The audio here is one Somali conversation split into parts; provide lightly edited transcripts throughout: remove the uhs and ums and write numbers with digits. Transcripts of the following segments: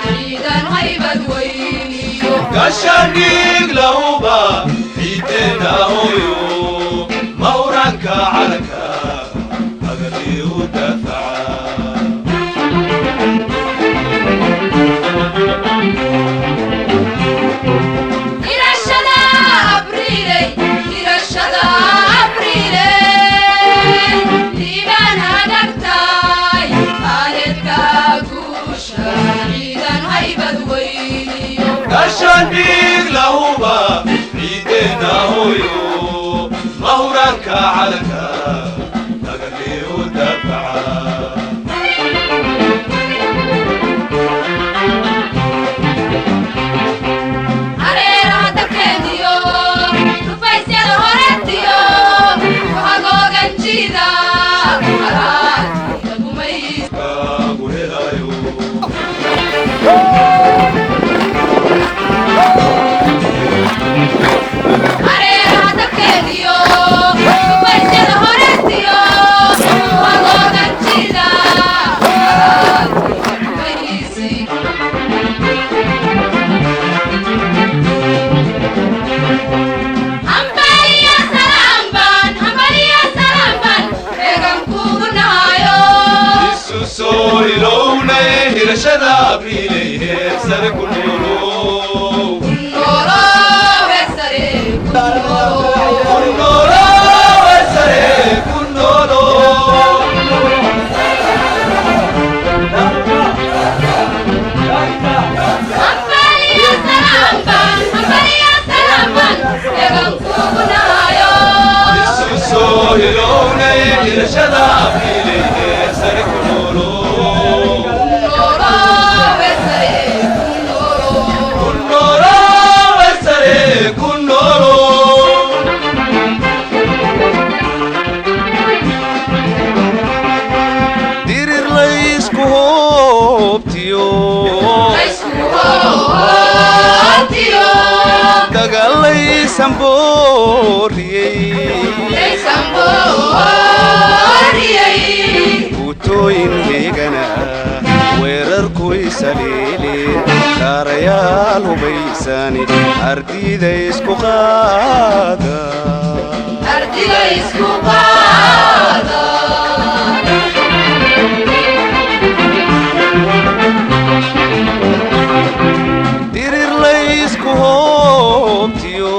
عيدا هيبة ويني قشانيق لهوبا عيدنا هويو مورانك علكا أغلي ودفعا قشانيق لهوبا عيدنا هويو مهورانك علكا أغلي ودفعا رشدا بريلي سر كنورو كنورو وسر كنورو وسر كنورو أمباليا سلام بان يغم كوبنايو يسوسو يلوني رشدا بريلي سر كنورو Kutoyin hegana weerar kuisalili kaarayal hubaysani ardida isku qaada dirir la isku hoobtiyo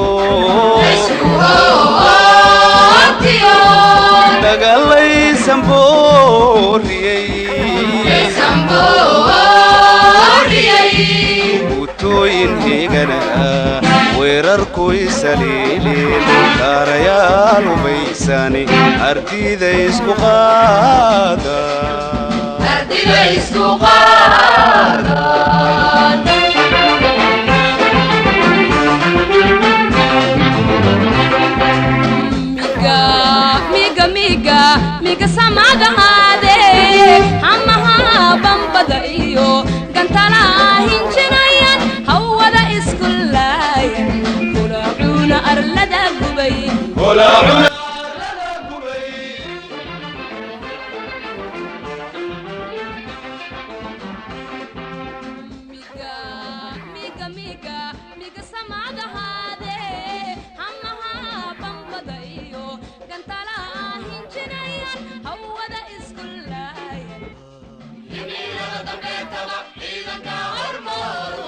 dagalay samboriyay kutoyin hegana weerar kuisalili kaarayal hubaysani ardida isku qaada miga samada ade amaha bambada iyo gantala hinjinayan hawada iskullayan kulacuna arlada gubay miga samada ade amaha bambada iyo gantala hinjinayan hawada iskullayan يميننا دميتنا عيدك هرمون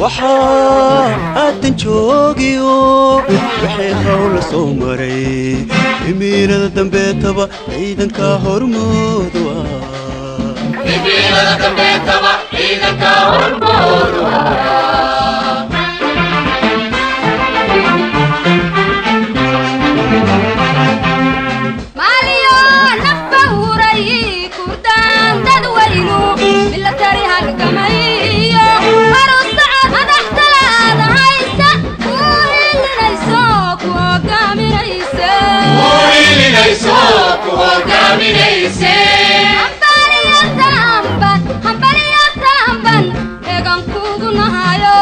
waxaa aadan joogiyo wixii hawl soo maray imiinada dambeetaba ciidanka hormoodu maaliyo nafba huray kurdaan dadweynu military halgamayo Hambaliya tamban egan kugu nahayo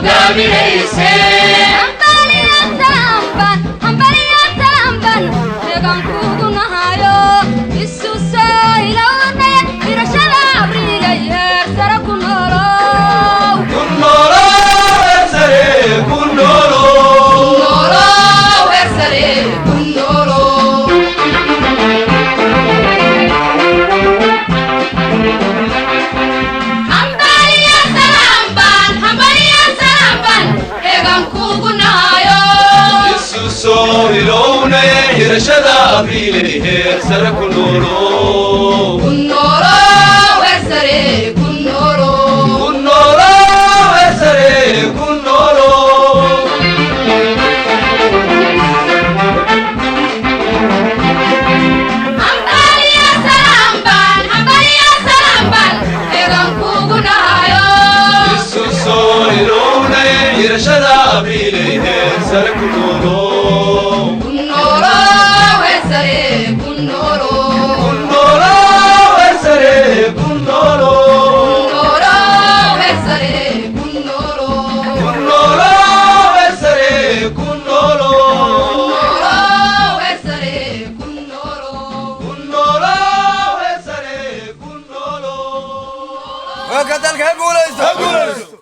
hogaaminayse hambalyatamban eegan kugu nahayo isu soo ilowne hirashada abriilay heer sare ku noolow kunnoolo weersare kunnoolo weersare ku noolow hambalyatamban eegan kugu nahayo isu soo ilownaye hirashada abriilay heer sare ku noolo kunnoolo weersare ku noolow kunnoolo weersare kunnoolo hambalyatamban eegan kugu nahayo isu soo ilownaye hirashada abriilay heer sare ku noolo kunnoolo weersare ku noolow kunnoolo weersare kunnoolo kunnoolo weersare ku noolow kunnoolo weersare kunnoolo kunnoolo weersare ku noolow kunnoolo weersare kunnoolo waa ka dalka ha guulaysto